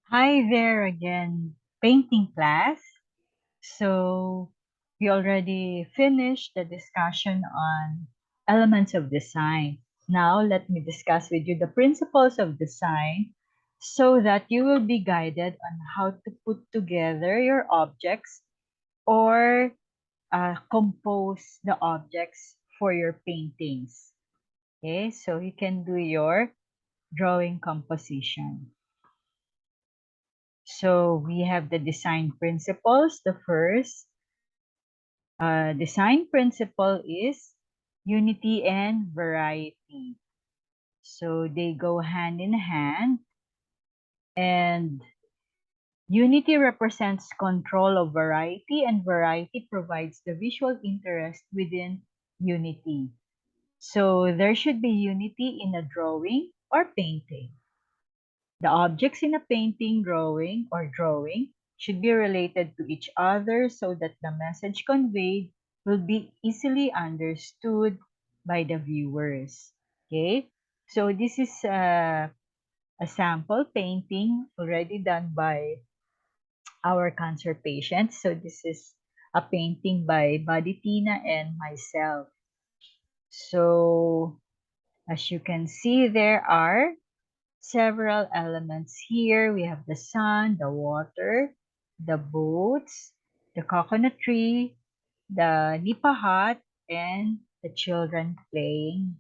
Hi there again, painting class. So we already finished the discussion on elements of design. Now let me discuss with you the principles of design so that you will be guided on how to put together your objects or compose the objects for your paintings. Okay, so you can do your drawing composition. So we have the design principles. The first design principle is unity and variety. So they go hand in hand, and unity represents control of variety, and variety provides the visual interest within unity. So there should be unity in a drawing or painting. The objects in a painting, drawing should be related to each other so that the message conveyed will be easily understood by the viewers. Okay, so this is a sample painting already done by our cancer patients. So this is a painting by Baditina and myself. So as you can see, there are several elements here. We have the sun, the water, the boats, the coconut tree, the nipa hut, and the children playing,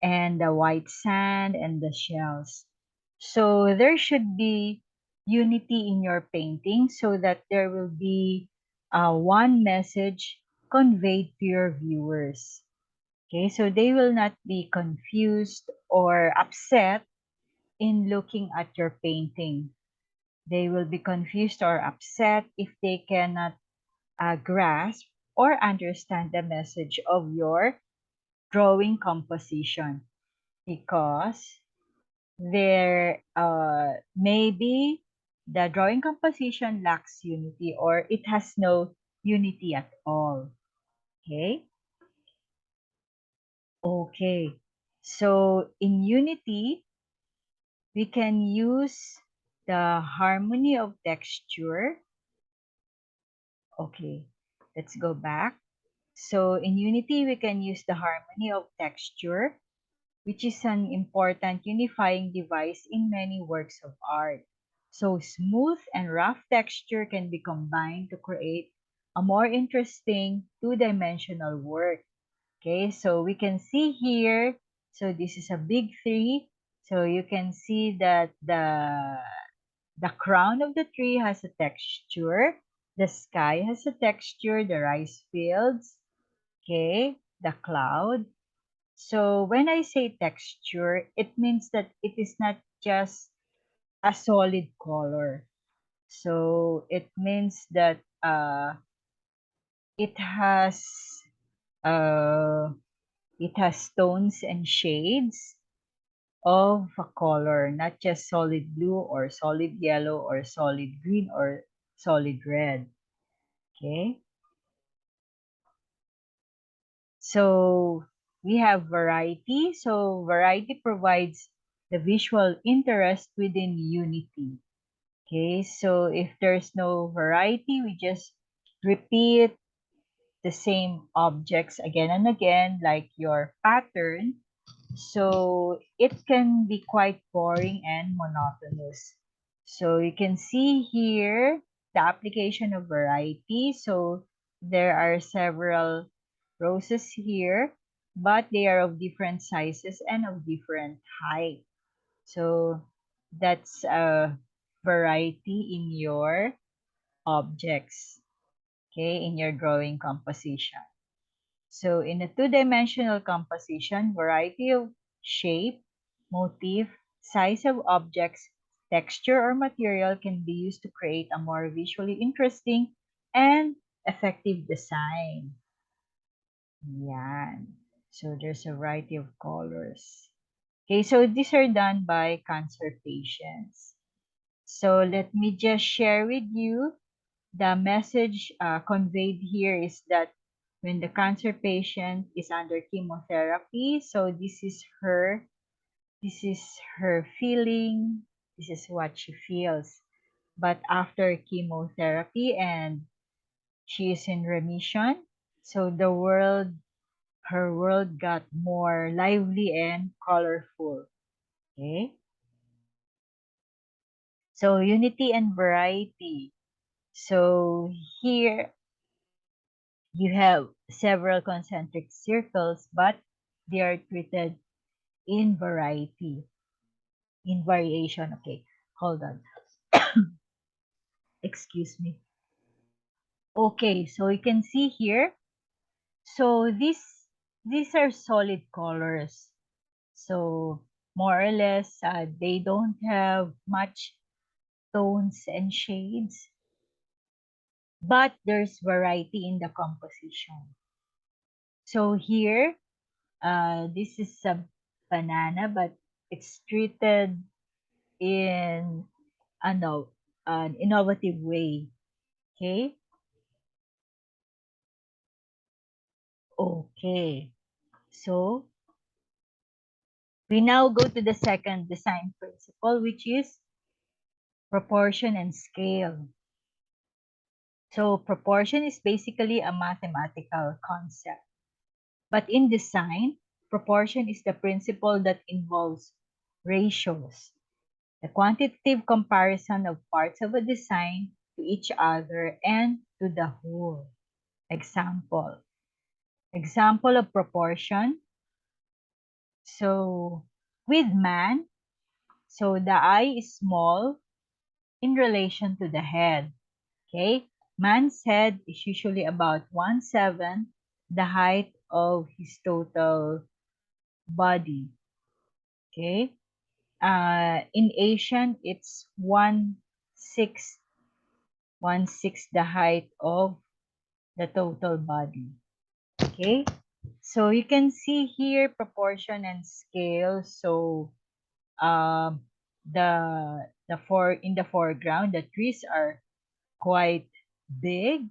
and the white sand and the shells. So there should be unity in your painting so that there will be one message conveyed to your viewers. Okay, so they will not be confused or upset in looking at your painting. They will be confused or upset if they cannot grasp or understand the message of your drawing composition because there maybe the drawing composition lacks unity or it has no unity at all. Okay? Okay. So in unity, we can use the harmony of texture. Okay, let's go back. So in Unity, we can use the harmony of texture, which is an important unifying device in many works of art. So smooth and rough texture can be combined to create a more interesting two-dimensional work. Okay, so we can see here, so this is a big tree. So you can see that the crown of the tree has a texture. The sky has a texture, the rice fields, okay, the cloud. So when I say texture, it means that it is not just a solid color. So it means that it has uh, it has tones and shades of a color, not just solid blue or solid yellow or solid green or solid red. Okay. So we have variety. So variety provides the visual interest within unity. Okay, so if there's no variety, we just repeat the same objects again and again, like your pattern. So it can be quite boring and monotonous. So you can see here the application of variety. So there are several roses here, but they are of different sizes and of different height. So that's a variety in your objects, okay, in your drawing composition. So in a two-dimensional composition, variety of shape, motif, size of objects, texture, or material can be used to create a more visually interesting and effective design. Yan. So there's a variety of colors. Okay, so these are done by cancer patients. So let me just share with you the message conveyed here is that when the cancer patient is under chemotherapy, so this is her feeling, this is what she feels. but after chemotherapy and she is in remission. So her world got more lively and colorful. Okay. So unity and variety. So here you have several concentric circles, but they are treated in variety, in variation. Okay, hold on. Excuse me. Okay, so you can see here. So these are solid colors. So more or less, they don't have much tones and shades, but there's variety in the composition. So here, this is a banana, but it's treated in ano, an innovative way. Okay? Okay. So we now go to the second design principle, which is proportion and scale. So proportion is basically a mathematical concept. But in design, proportion is the principle that involves ratios, the quantitative comparison of parts of a design to each other and to the whole. Example. Example of proportion. So with man, so the eye is small in relation to the head. Okay? Man's head is usually about 1/7 the height of his total body. Okay? In Asian, it's 1/6, 1/6 the height of the total body. Okay? So you can see here proportion and scale. So um, in the foreground, the trees are quite big.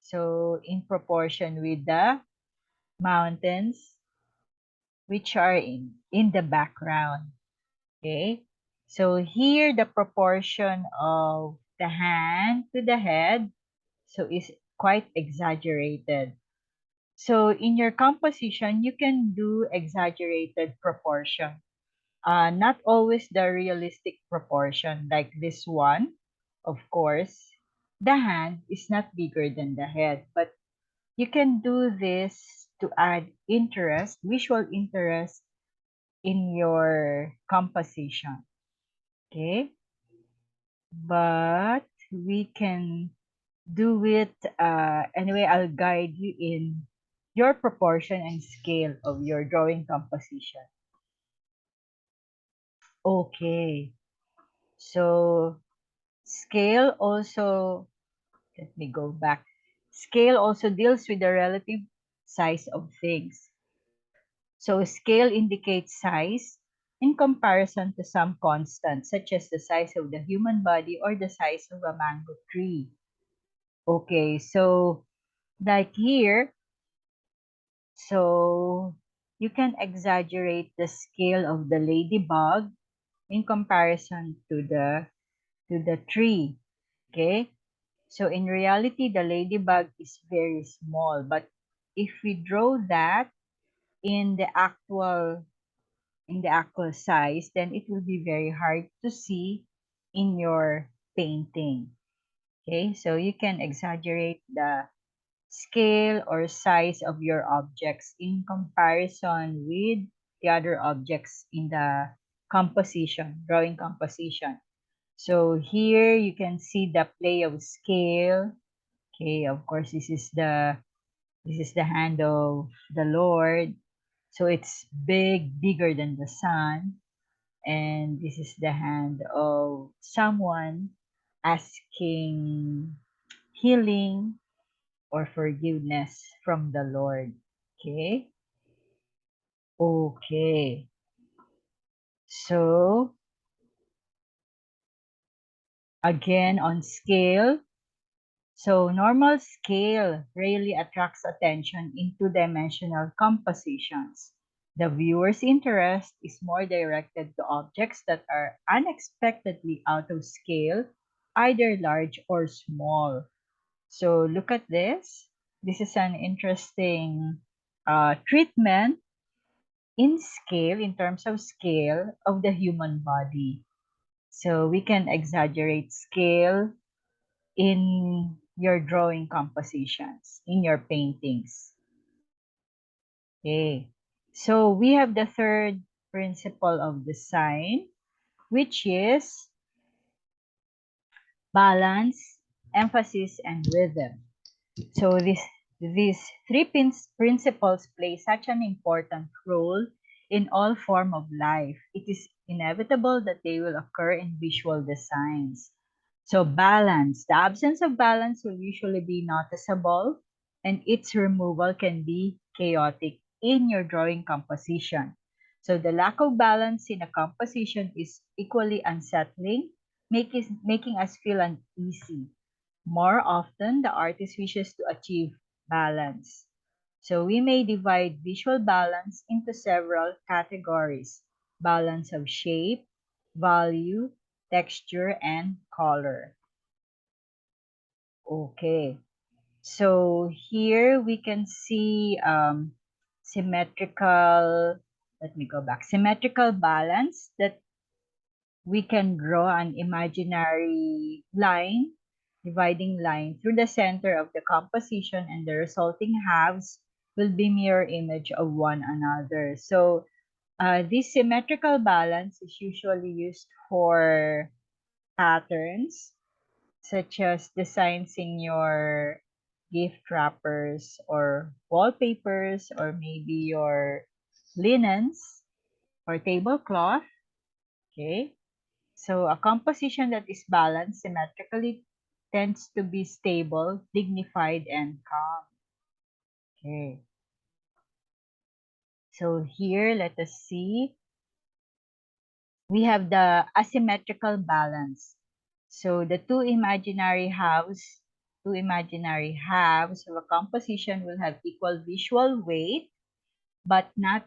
So in proportion with the mountains, which are in the background. Okay. So here the proportion of the hand to the head so is quite exaggerated. So in your composition, you can do exaggerated proportion. Not always the realistic proportion like this one. Of course, the hand is not bigger than the head, but you can do this to add interest, visual interest in your composition. Okay? But we can do it anyway. I'll guide you in your proportion and scale of your drawing composition. Okay. So scale also, let me go back. Scale also deals with the relative size of things. So scale indicates size in comparison to some constant, such as the size of the human body or the size of a mango tree. Okay, so like here, so you can exaggerate the scale of the ladybug in comparison to the tree. Okay, so in reality, the ladybug is very small, but if we draw that in the actual size, then it will be very hard to see in your painting. Okay, so you can exaggerate the scale or size of your objects in comparison with the other objects in the composition, drawing composition. So here you can see the play of scale. Okay, of course, this is the hand of the Lord. So it's bigger than the sun. And this is the hand of someone asking healing or forgiveness from the Lord. Okay? Okay. So, again on scale. So, normal scale rarely attracts attention in two-dimensional compositions. The viewer's interest is more directed to objects that are unexpectedly out of scale either large or small. So look at this. This is an interesting treatment in scale, in terms of scale of the human body. So we can exaggerate scale in your drawing compositions, in your paintings. Okay. So we have the third principle of design, which is balance, emphasis, and rhythm. So these three principles play such an important role in all form of life. It is inevitable that they will occur in visual designs. So balance, the absence of balance will usually be noticeable, and its removal can be chaotic in your drawing composition. So the lack of balance in a composition is equally unsettling, making us feel uneasy. More often, the artist wishes to achieve balance. So we may divide visual balance into several categories: balance of shape, value, texture, and color. Okay, so here we can see symmetrical, let me go back, symmetrical balance, that we can draw an imaginary line, dividing line through the center of the composition, and the resulting halves will be mirror image of one another. So this symmetrical balance is usually used for patterns, such as designs in your gift wrappers or wallpapers, or maybe your linens or tablecloth. Okay. So a composition that is balanced symmetrically tends to be stable, dignified, and calm. Okay. So here, let us see. We have the asymmetrical balance. So the two imaginary halves of a composition will have equal visual weight, but not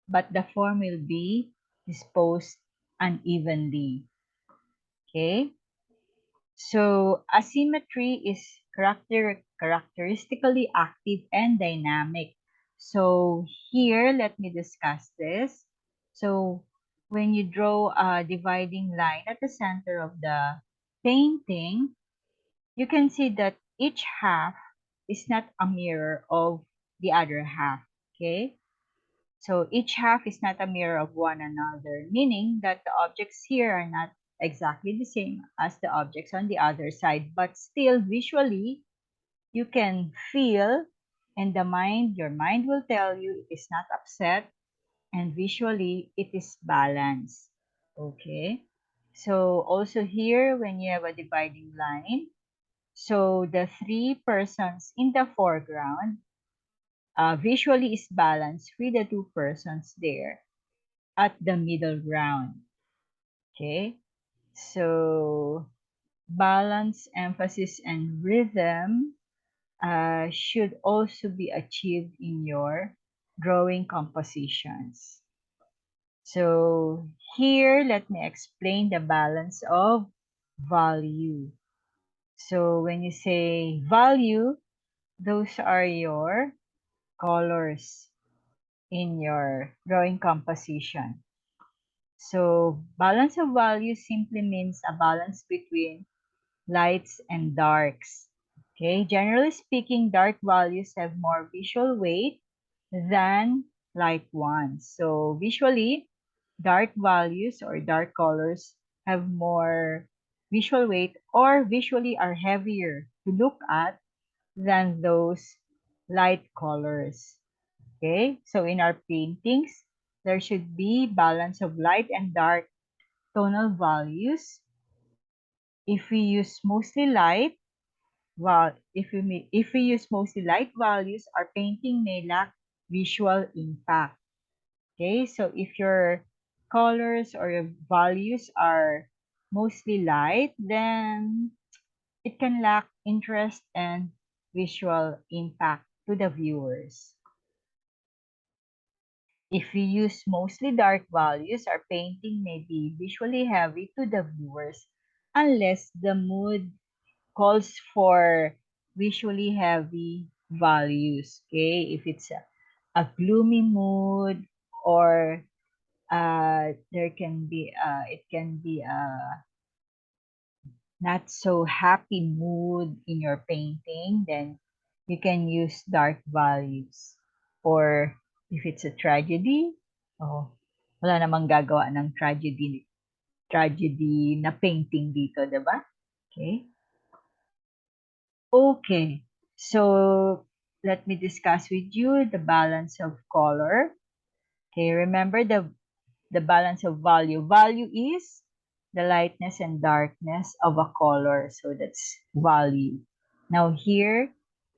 but the form will be disposed unevenly. Okay. So asymmetry is characteristically active and dynamic. So here, let me discuss this. So when you draw a dividing line at the center of the painting, you can see that each half is not a mirror of the other half. Okay? So each half is not a mirror of one another, meaning that the objects here are not exactly the same as the objects on the other side, but still visually you can feel, and your mind will tell you it is not upset, and visually it is balanced. Okay. So also here, when you have a dividing line, so the three persons in the foreground visually is balanced with the two persons there at the middle ground. Okay, so balance, emphasis, and rhythm should also be achieved in your drawing compositions. So here, let me explain the balance of value. So when you say value, those are your colors in your drawing composition. So balance of values simply means a balance between lights and darks. Okay, generally speaking, dark values have more visual weight than light ones. So visually, dark values or dark colors have more visual weight, or visually are heavier to look at than those light colors. Okay, so in our paintings, there should be balance of light and dark tonal values. If we use mostly light, if we use mostly light values, our painting may lack visual impact. Okay, so if your colors or your values are mostly light, then it can lack interest and visual impact to the viewers. If we use mostly dark values, our painting may be visually heavy to the viewers, unless the mood calls for visually heavy values. Okay, if it's a gloomy mood, or there can be it can be a not so happy mood in your painting, then you can use dark values. Or if it's a tragedy, oh, wala namang gagawa ng tragedy na painting dito, 'di ba? Okay. Okay. So let me discuss with you the balance of color. Okay, remember the balance of value. Value is the lightness and darkness of a color. So that's value. Now here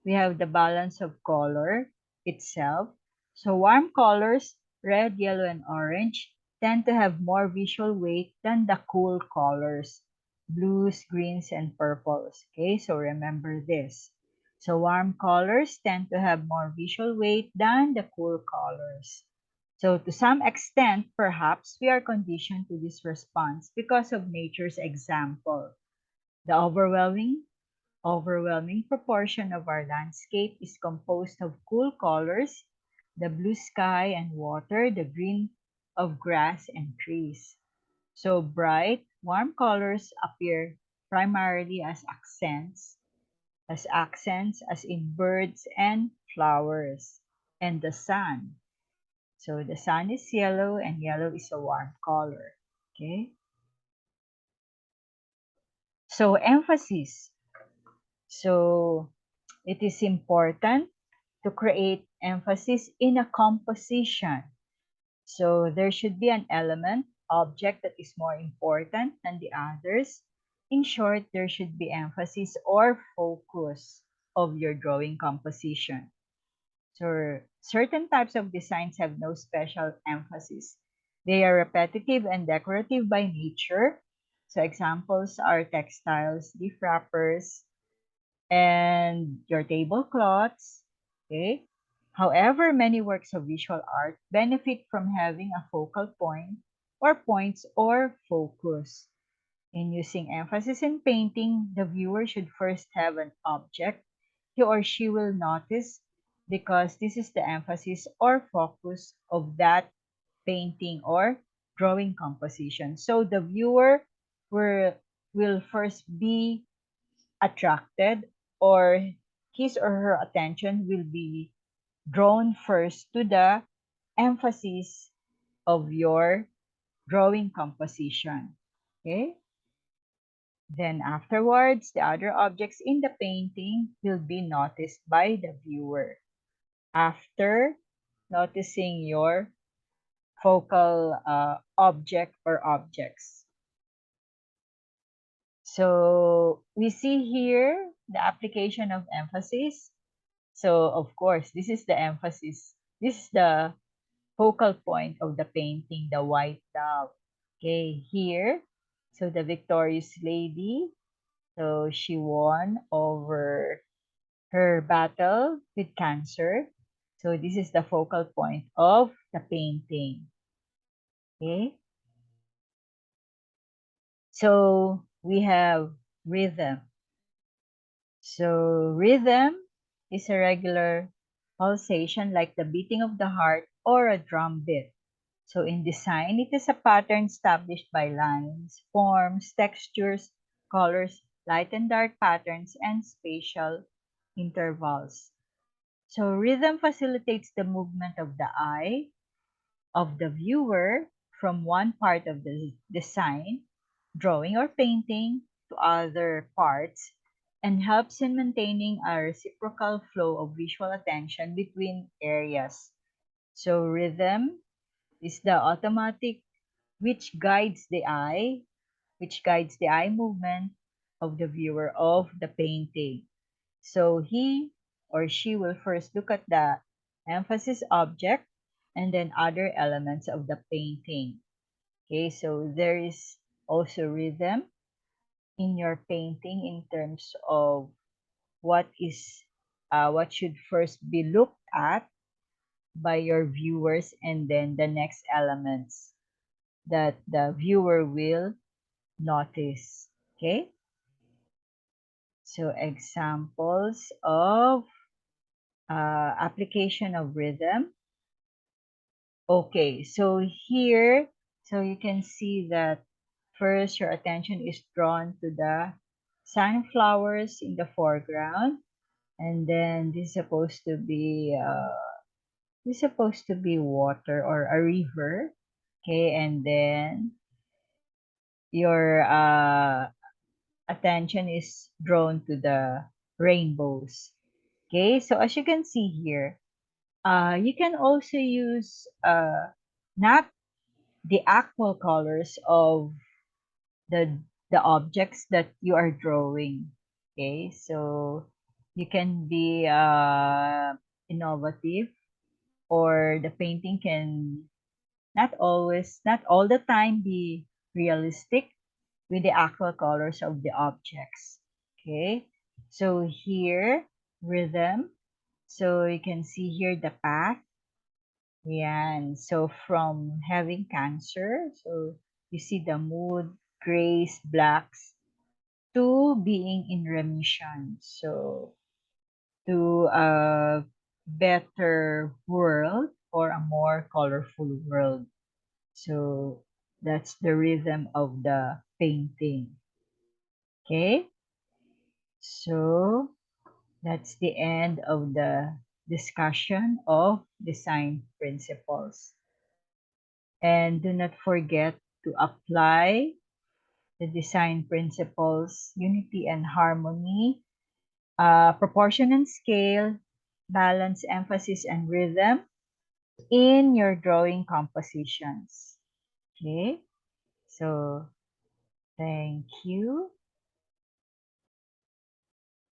we have the balance of color itself. So warm colors, red, yellow, and orange, tend to have more visual weight than the cool colors, blues, greens, and purples. Okay, so remember this. So warm colors tend to have more visual weight than the cool colors. So to some extent, perhaps we are conditioned to this response because of nature's example. The overwhelming proportion of our landscape is composed of cool colors, the blue sky and water, the green of grass and trees. So bright, warm colors appear primarily as in birds and flowers, and the sun. So the sun is yellow, and yellow is a warm color. Okay. So emphasis. So it is important to create emphasis in a composition. So there should be an element, object that is more important than the others. In short, there should be emphasis or focus of your drawing composition. So certain types of designs have no special emphasis. They are repetitive and decorative by nature. So examples are textiles, leaf wrappers, and your tablecloths. Okay. However, many works of visual art benefit from having a focal point or points or focus. In using emphasis in painting, the viewer should first have an object he or she will notice, because this is the emphasis or focus of that painting or drawing composition. So the viewer will first be attracted, or his or her attention will be drawn first to the emphasis of your drawing composition. Okay? Then afterwards, the other objects in the painting will be noticed by the viewer. After noticing your focal object or objects. So we see here the application of emphasis. So of course, this is the emphasis. This is the focal point of the painting, the white dove. Okay, here, so the victorious lady, so she won over her battle with cancer. So this is the focal point of the painting. Okay, so we have rhythm. So rhythm is a regular pulsation like the beating of the heart or a drum beat. So in design, it is a pattern established by lines, forms, textures, colors, light and dark patterns, and spatial intervals. So rhythm facilitates the movement of the eye, of the viewer, from one part of the design, drawing or painting, to other parts, and helps in maintaining a reciprocal flow of visual attention between areas. So rhythm is the automatic which guides the eye movement of the viewer of the painting. So he or she will first look at the emphasis object and then other elements of the painting. Okay, so there is also rhythm in your painting in terms of what should first be looked at by your viewers, and then the next elements that the viewer will notice. Okay, so examples of application of rhythm. Okay, so here, so you can see that first your attention is drawn to the sunflowers in the foreground, and then this is supposed to be water or a river. Okay, and then your attention is drawn to the rainbows. Okay, so as you can see here, you can also use not the actual colors of the the objects that you are drawing. Okay, so you can be innovative, or the painting can not all the time be realistic with the actual colors of the objects. Okay, so here, rhythm. So you can see here the path. Yeah, so from having cancer, so you see the mood, grays, blacks, to being in remission. So to a better world, or a more colorful world. So that's the rhythm of the painting. Okay, so that's the end of the discussion of design principles. And do not forget to apply the design principles: unity and harmony, proportion and scale, balance, emphasis, and rhythm in your drawing compositions. Okay, so thank you.